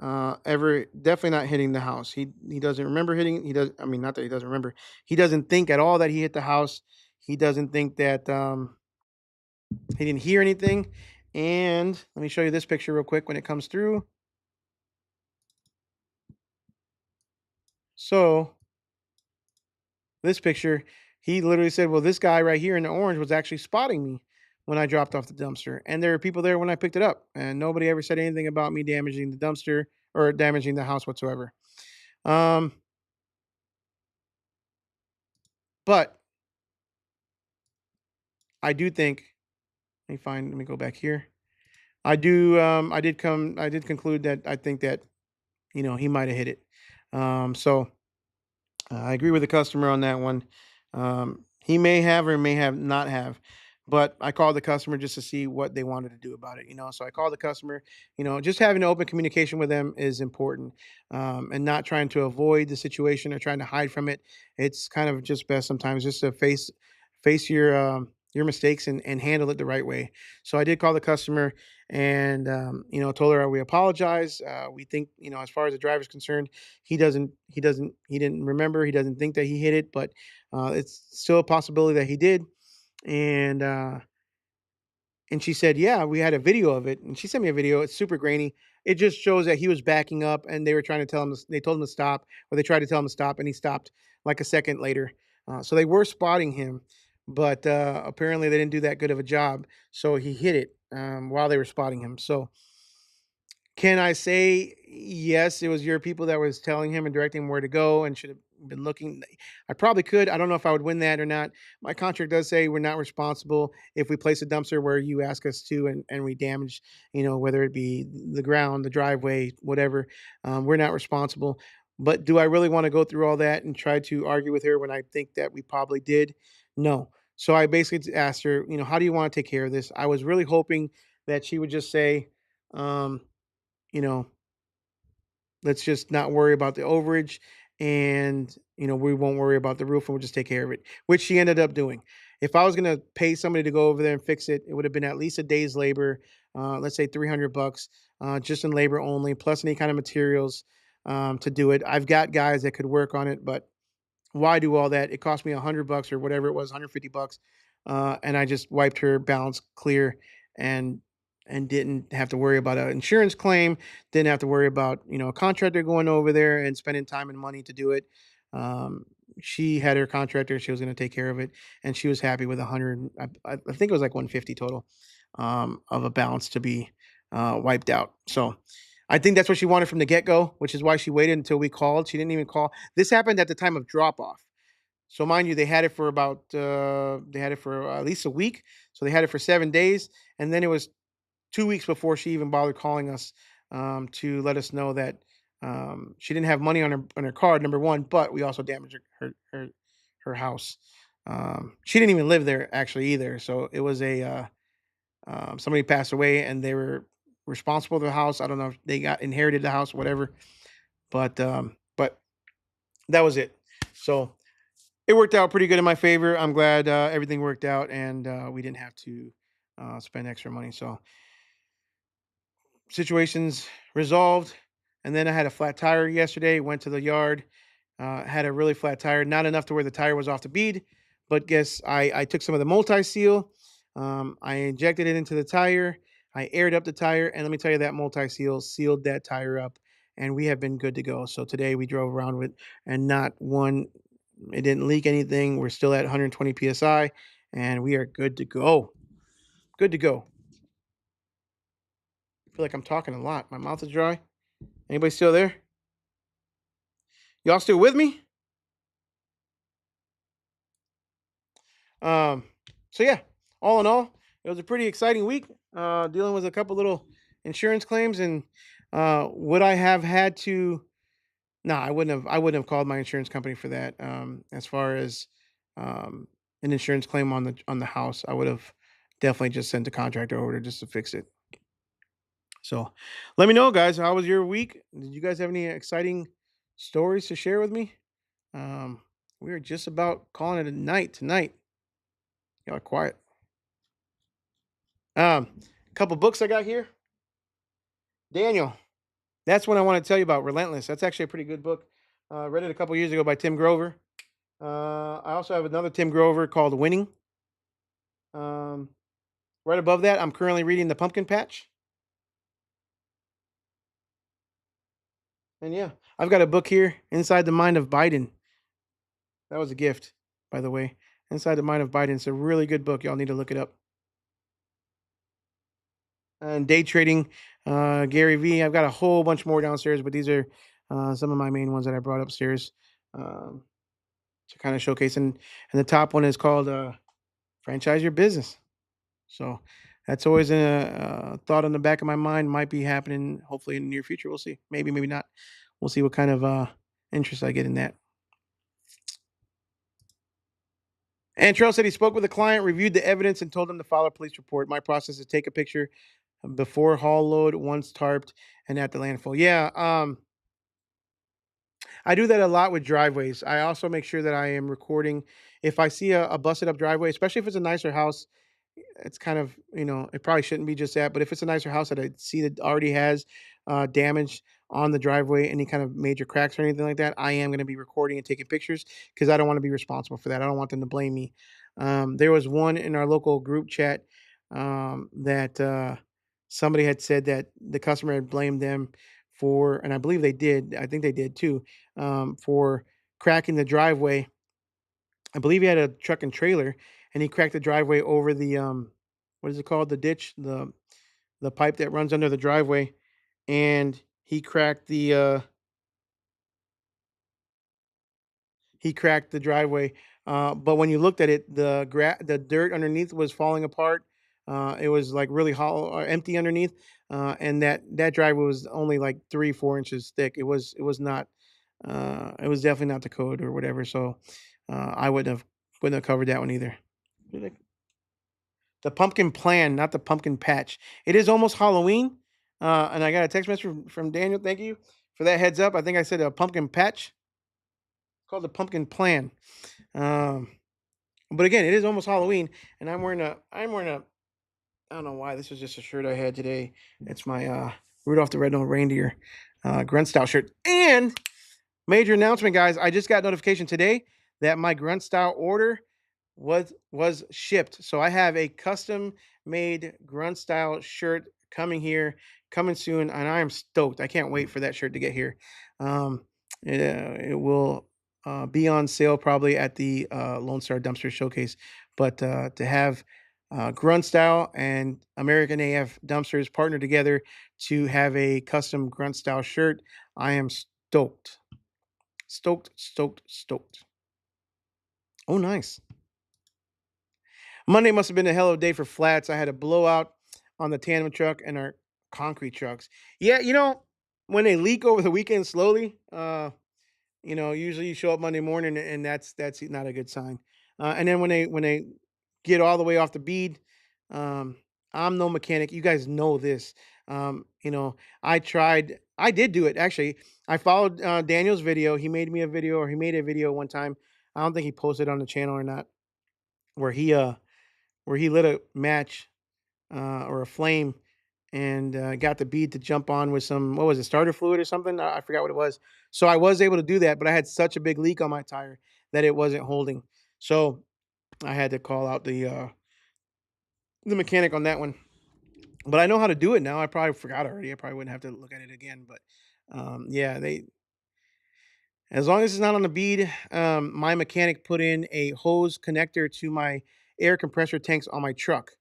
ever, definitely not hitting the house. He doesn't remember hitting. He does. I mean, not that he doesn't remember. He doesn't think at all that he hit the house. He doesn't think that he didn't hear anything. And let me show you this picture real quick when it comes through. So this picture, he literally said, "Well, this guy right here in the orange was actually spotting me when I dropped off the dumpster, and there were people there when I picked it up, and nobody ever said anything about me damaging the dumpster or damaging the house whatsoever." Um, but I do think. Let me find. Let me go back here. I do. I did conclude that I think that he might have hit it. So I agree with the customer on that one. He may have or may have not have, but I called the customer just to see what they wanted to do about it. So I called the customer. Just having open communication with them is important, and not trying to avoid the situation or trying to hide from it. It's kind of just best sometimes just to face your mistakes and handle it the right way. So I did call the customer and told her we apologize. We think as far as the driver's concerned, he didn't remember. He doesn't think that he hit it, but it's still a possibility that he did. And and she said, "Yeah, we had a video of it." And she sent me a video. It's super grainy. It just shows that he was backing up, and they were trying to tell him. They told him to stop, or they tried to tell him to stop, and he stopped like a second later. So they were spotting him, but apparently they didn't do that good of a job. So he hit it while they were spotting him. So can I say yes, it was your people that was telling him and directing him where to go and should have been looking? I probably could. I don't know if I would win that or not. My contract does say we're not responsible if we place a dumpster where you ask us to and we damage, whether it be the ground, the driveway, whatever. We're not responsible. But do I really want to go through all that and try to argue with her when I think that we probably did? No. So I basically asked her, how do you want to take care of this? I was really hoping that she would just say, um, you know, let's just not worry about the overage and, we won't worry about the roof and we'll just take care of it, which she ended up doing. If I was going to pay somebody to go over there and fix it, it would have been at least a day's labor, let's say $300, just in labor only, plus any kind of materials to do it. I've got guys that could work on it, but why do all that? It cost me $100 or whatever it was, $150 and I just wiped her balance clear, and didn't have to worry about an insurance claim. Didn't have to worry about a contractor going over there and spending time and money to do it. Um, she had her contractor; she was going to take care of it, and she was happy with 100. I think it was like 150 total of a balance to be wiped out. So I think that's what she wanted from the get go, which is why she waited until we called. She didn't even call. This happened at the time of drop off. So mind you, they had it for about they had it for at least a week. So they had it for 7 days, and then it was 2 weeks before she even bothered calling us to let us know that she didn't have money on her card. Number one, but we also damaged her house. She didn't even live there actually either. So it was somebody passed away, and they were responsible for the house. I don't know if they got inherited the house, whatever. But that was it. So it worked out pretty good in my favor. I'm glad everything worked out, and we didn't have to spend extra money. So situations resolved. And then I had a flat tire yesterday. Went to the yard, had a really flat tire, not enough to where the tire was off the bead, but guess I took some of the multi seal. I injected it into the tire. I aired up the tire, and let me tell you, that multi seal sealed that tire up, and we have been good to go. So today we drove around with, and not one, it didn't leak anything. We're still at 120 psi, and we are good to go. Good to go. I feel like I'm talking a lot. My mouth is dry. Anybody still there? Y'all still with me? Um, so yeah, all in all, it was a pretty exciting week. Dealing with a couple little insurance claims, and would I have had to? No, I wouldn't have. I wouldn't have called my insurance company for that. As far as um, an insurance claim on the house, I would have definitely just sent the contractor over to just to fix it. So, let me know, guys. How was your week? Did you guys have any exciting stories to share with me? Um, we are just about calling it a night tonight. Y'all are quiet. A couple books I got here. Daniel. That's one I want to tell you about. Relentless. That's actually a pretty good book. Read it a couple years ago by Tim Grover. I also have another Tim Grover called Winning. Um, right above that, I'm currently reading The Pumpkin Patch. And yeah, I've got a book here, Inside the Mind of Biden. That was a gift, by the way. Inside the Mind of Biden. It's a really good book. Y'all need to look it up. And day trading, Gary V. I've got a whole bunch more downstairs, but these are some of my main ones that I brought upstairs um, to kind of showcase. And the top one is called Franchise Your Business. So that's always a thought on the back of my mind. Might be happening hopefully in the near future. We'll see. Maybe, maybe not. We'll see what kind of interest I get in that. And Trail said he spoke with the client, reviewed the evidence, and told them to file a police report. My process is take a picture before haul load, once tarped, and at the landfill. Yeah, I do that a lot with driveways. I also make sure that I am recording if I see a busted up driveway, especially if it's a nicer house. It's kind of, it probably shouldn't be just that, but if it's a nicer house that I see that already has damage on the driveway, any kind of major cracks or anything like that, I am going to be recording and taking pictures because I don't want to be responsible for that. I don't want them to blame me. There was one in our local group chat that somebody had said that the customer had blamed them for, and I believe they did. I think they did too, for cracking the driveway. I believe he had a truck and trailer, and he cracked the driveway over the what is it called? The ditch, the pipe that runs under the driveway, and he cracked the driveway. But when you looked at it, the dirt underneath was falling apart. It was like really hollow or empty underneath, and that driveway was only like 3-4 inches thick. It was not. It was definitely not the code or whatever. So I wouldn't have covered that one either. The pumpkin plan, not the pumpkin patch. It is almost Halloween, and I got a text message from Daniel. Thank you for that heads up. I think I said a pumpkin patch. It's called the pumpkin plan. Um, but again, it is almost Halloween, and I'm wearing a. I don't know why this is just a shirt I had today. It's my Rudolph the Red-Nosed Reindeer grunt style shirt. And major announcement, guys! I just got notification today that my grunt style order was shipped. So I have a custom made grunt style shirt coming here, coming soon, and I am stoked. I can't wait for that shirt to get here. Um, it will be on sale probably at the Lone Star Dumpster Showcase, but to have grunt style and American AF dumpsters partner together to have a custom grunt style shirt, I am stoked, stoked, stoked, stoked. Oh, nice. Monday must have been a hell of a day for flats. I had a blowout on the tandem truck and our concrete trucks. Yeah, when they leak over the weekend slowly, usually you show up Monday morning and that's not a good sign. And then when they get all the way off the bead, um, I'm no mechanic. You guys know this. I did do it actually. I followed Daniel's video. He made me a video, or he made a video one time. I don't think he posted on the channel or not, where he lit a match or a flame and got the bead to jump on with some, what was it, starter fluid or something? I forgot what it was. So I was able to do that, but I had such a big leak on my tire that it wasn't holding. So I had to call out the mechanic on that one. But I know how to do it now. I probably forgot already. I probably wouldn't have to look at it again. But yeah, they as long as it's not on the bead, my mechanic put in a hose connector to my air compressor tanks on my truck.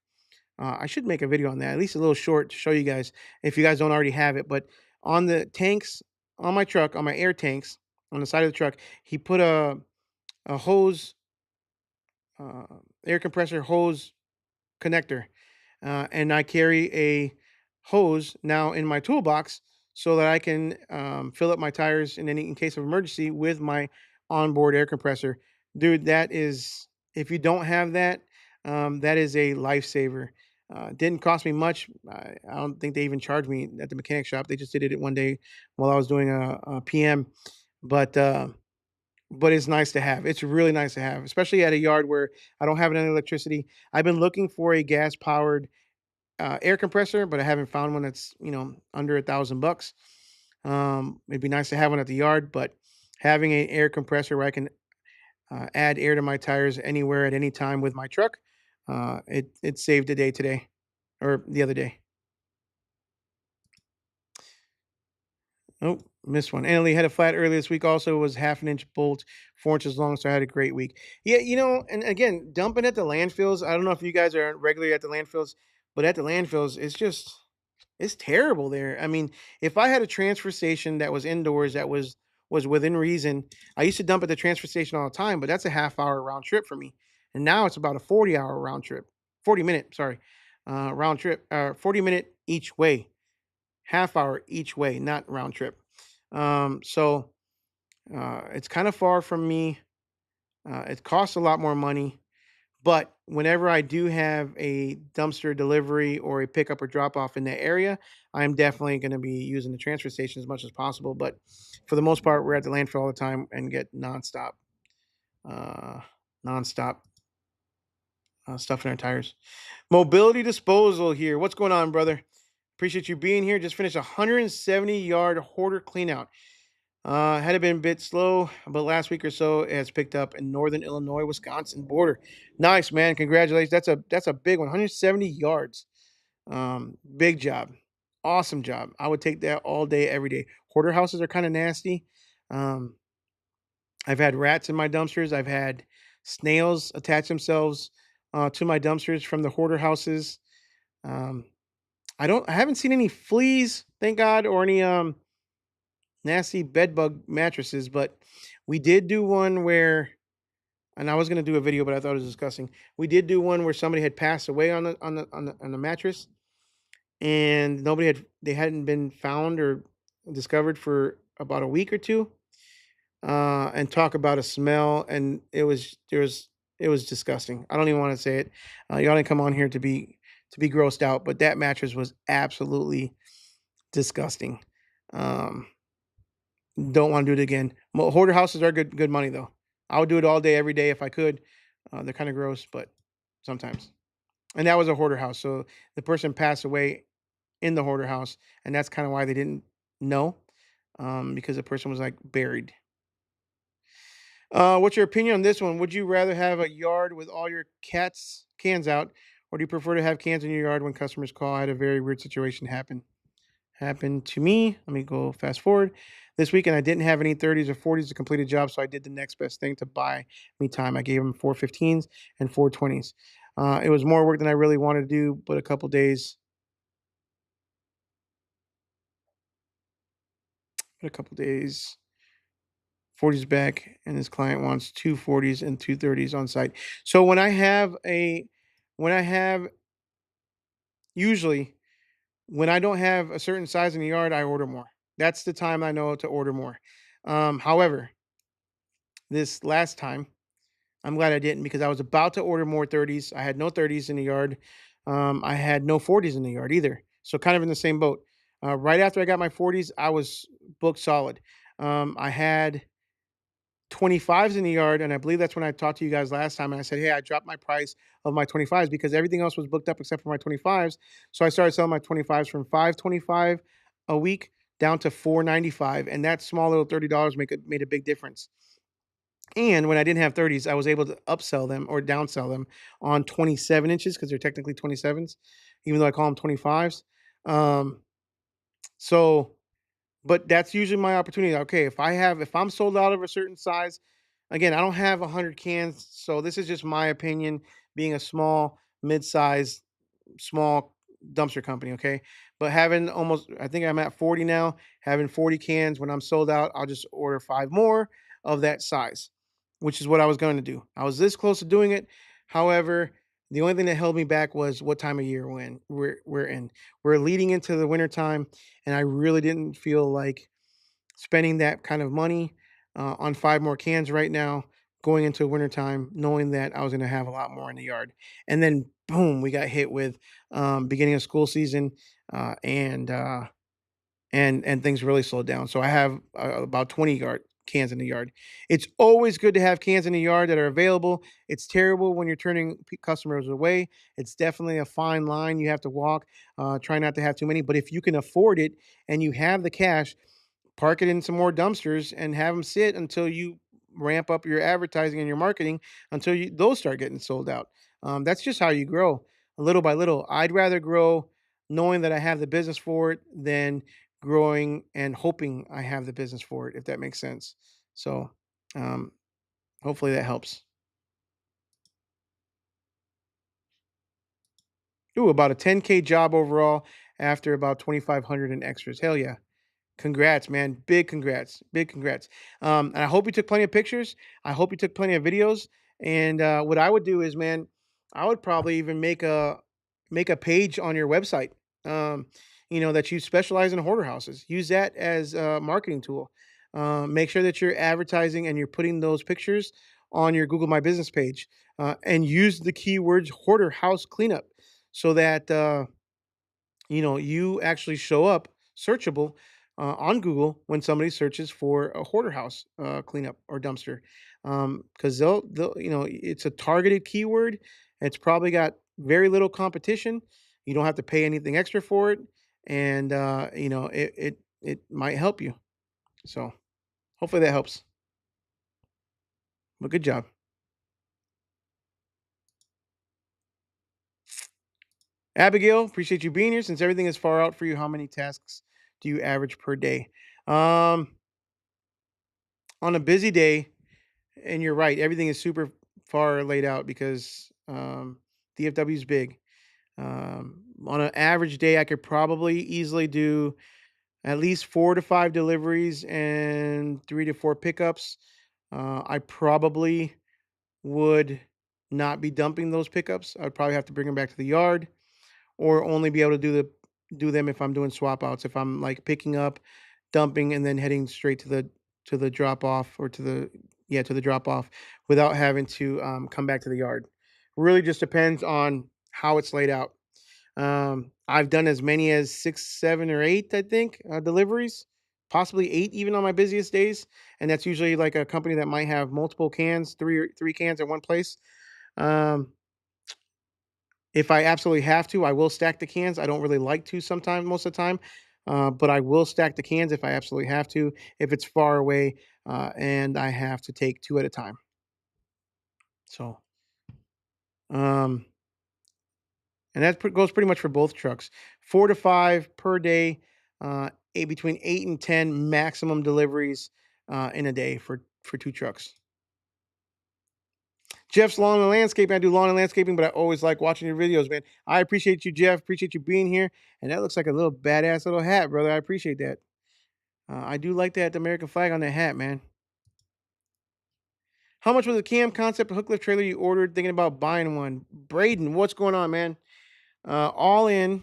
I should make a video on that, at least a little short to show you guys if you guys don't already have it. But on the tanks on my truck, on my air tanks on the side of the truck, he put a hose, uh, air compressor hose connector, and I carry a hose now in my toolbox so that I can fill up my tires in case of emergency with my onboard air compressor. Dude, that is, if you don't have that, that is a lifesaver. Didn't cost me much. I don't think they even charged me at the mechanic shop. They just did it one day while I was doing a PM. But but it's nice to have. It's really nice to have, especially at a yard where I don't have any electricity. I've been looking for a gas powered air compressor, but I haven't found one that's under $1,000. It'd be nice to have one at the yard, but having an air compressor where I can add air to my tires anywhere at any time with my truck, it saved the day today or the other day. Oh, missed one. Annalie had a flat earlier this week. Also, was half an inch bolt, 4 inches long. So I had a great week. Yeah, and again, dumping at the landfills. I don't know if you guys are regularly at the landfills, but at the landfills, it's terrible there. I mean, if I had a transfer station that was indoors, that was within reason, I used to dump at the transfer station all the time, but that's a half-hour round trip for me. And now it's about a 40-hour round trip, 40-minute, sorry, round trip, 40-minute each way, half hour each way, not round trip. So it's kind of far from me. It costs a lot more money. But whenever I do have a dumpster delivery or a pickup or drop off in that area, I'm definitely going to be using the transfer station as much as possible. But for the most part, we're at the landfill all the time and get uh, nonstop stuff in our tires. Mobility disposal here. What's going on, brother? Appreciate you being here. Just finished a 170-yard hoarder cleanout. Had it been a bit slow, but last week or so it has picked up in northern Illinois, Wisconsin border. Nice, man. Congratulations. That's a big one. 170 yards. Big job. Awesome job. I would take that all day, every day. Hoarder houses are kind of nasty. Um, I've had rats in my dumpsters. I've had snails attach themselves to my dumpsters from the hoarder houses. Um, I haven't seen any fleas, thank God, or any nasty bed bug mattresses, but we did do one where, and I was gonna do a video, but I thought it was disgusting. We did do one where somebody had passed away on the mattress, and they hadn't been found or discovered for about a week or two. And talk about a smell, and it was disgusting. I don't even want to say it. Y'all didn't come on here to be grossed out, but that mattress was absolutely disgusting. Um, Don't wanna do it again. Hoarder houses are good money, though. I would do it all day, every day if I could. They're kinda gross, but sometimes. And that was a hoarder house, so the person passed away in the hoarder house, and that's kinda why they didn't know, because the person was, like, buried. What's your opinion on this one? Would you rather have a yard with all your cats cans out, or do you prefer to have cans in your yard when customers call? I had a very weird situation happen to me. Let me go fast forward. This weekend, I didn't have any 30s or 40s to complete a job, so I did the next best thing to buy me time. I gave them 415s and 420s. It was more work than I really wanted to do, but a couple days, 40s back, and this client wants two 40s and two 30s on site. So when I have, usually, when I don't have a certain size in the yard, I order more. That's the time I know to order more. However, this last time, I'm glad I didn't because I was about to order more 30s. I had no 30s in the yard. I had no 40s in the yard either. So kind of in the same boat. Right after I got my 40s, I was booked solid. I had 25s in the yard, and I believe that's when I talked to you guys last time. And I said, hey, I dropped my price of my 25s because everything else was booked up except for my 25s. So I started selling my 25s from 525 a week down to 495, and that small little $30 made a big difference. And when I didn't have 30s, I was able to upsell them or downsell them on 27 inches because they're technically 27s, even though I call them 25s. Um, so, but that's usually my opportunity. Okay, if I'm sold out of a certain size, again, I don't have 100 cans, so this is just my opinion. Being a mid-sized small dumpster company, okay? But having almost, I think I'm at 40 now, having 40 cans, when I'm sold out, I'll just order 5 more of that size, which is what I was going to do. I was this close to doing it. However, the only thing that held me back was what time of year when we're in. We're leading into the winter time, and I really didn't feel like spending that kind of money on 5 more cans right now, going into wintertime, knowing that I was going to have a lot more in the yard. And then, boom, we got hit with beginning of school season, uh, and uh, and things really slowed down. So I have about 20 yard cans in the yard. It's always good to have cans in the yard that are available. It's terrible when you're turning customers away. It's definitely a fine line you have to walk. Try not to have too many, but if you can afford it and you have the cash, park it in some more dumpsters and have them sit until you ramp up your advertising and your marketing until those start getting sold out. That's just how you grow, little by little. I'd rather grow knowing that I have the business for it than growing and hoping I have the business for it, if that makes sense. So, um, hopefully that helps. Ooh, about a 10K job overall after about 2,500 in extras. Hell yeah. Congrats, man. Big congrats. Big congrats. And I hope you took plenty of pictures. I hope you took plenty of videos. And what I would do is, man, I would probably even make a page on your website. Um, that you specialize in hoarder houses. Use that as a marketing tool. Make sure that you're advertising and you're putting those pictures on your Google My Business page. And use the keywords hoarder house cleanup so that you actually show up searchable on Google when somebody searches for a hoarder house cleanup or dumpster, because they'll it's a targeted keyword. It's probably got very little competition. You don't have to pay anything extra for it, and it might help you. So hopefully that helps. But good job, Abigail. Appreciate you being here. Since everything is far out for you, how many tasks do you average per day? Um, on a busy day, and you're right, everything is super far laid out because DFW is big. On an average day, I could probably easily do at least 4 to 5 deliveries and 3 to 4 pickups. I probably would not be dumping those pickups. I'd probably have to bring them back to the yard, or only be able to do them if I'm doing swap outs. If I'm like picking up, dumping, and then heading straight to the drop off, or to the drop off without having to come back to the yard. Really just depends on how it's laid out. I've done as many as 6, 7, or 8, I think, deliveries, possibly 8 even on my busiest days, and that's usually like a company that might have multiple cans, three cans in one place. Um, if I absolutely have to, I will stack the cans. I don't really like to sometimes, most of the time, but I will stack the cans if I absolutely have to. If it's far away, and I have to take 2 at a time. So, um, and that goes pretty much for both trucks. 4 to 5 per day, between 8 and 10 maximum deliveries in a day for 2 trucks. Jeff's Lawn and Landscaping. I do lawn and landscaping, but I always like watching your videos, man. I appreciate you, Jeff. Appreciate you being here. And that looks like a little badass little hat, brother. I appreciate that. I do like that American flag on that hat, man. How much was the Cam Concept hook lift trailer you ordered? Thinking about buying one. Braden, what's going on, man? All in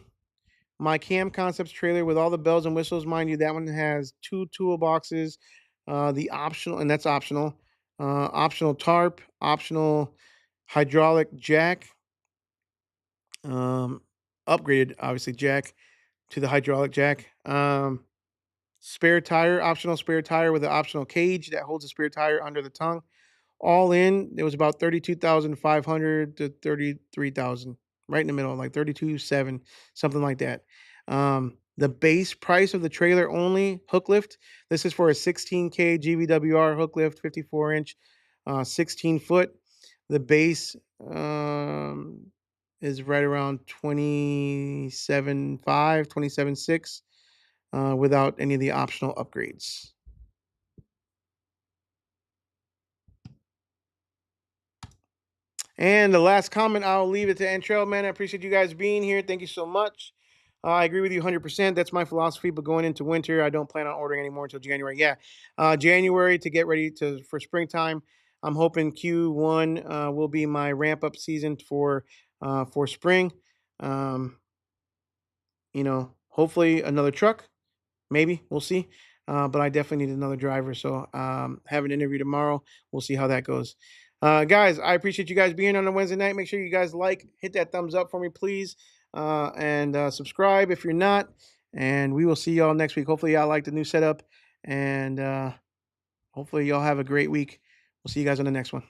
my Cam Concepts trailer with all the bells and whistles. Mind you, that one has 2 toolboxes. The optional, and that's optional. Optional tarp, optional hydraulic jack, um, upgraded obviously jack to the hydraulic jack. Spare tire, optional spare tire with an optional cage that holds the spare tire under the tongue. All in, it was about 32,500 to 33,000, right in the middle, like 32.7, something like that. The base price of the trailer only hook lift. This is for a 16K GVWR hook lift, 54-inch, 16 foot. The base is right around 27.5, 27.6, without any of the optional upgrades. And the last comment, I'll leave it to Antrell, man. I appreciate you guys being here. Thank you so much. I agree with you 100%. That's my philosophy. But going into winter, I don't plan on ordering anymore until January. Yeah, January to get ready for springtime. I'm hoping Q1 will be my ramp up season for spring. Um, hopefully another truck. Maybe we'll see. But I definitely need another driver. So have an interview tomorrow. We'll see how that goes. Guys, I appreciate you guys being on a Wednesday night. Make sure you guys hit that thumbs up for me, please, and subscribe if you're not. And we will see y'all next week. Hopefully, y'all like the new setup, and hopefully, y'all have a great week. We'll see you guys on the next one.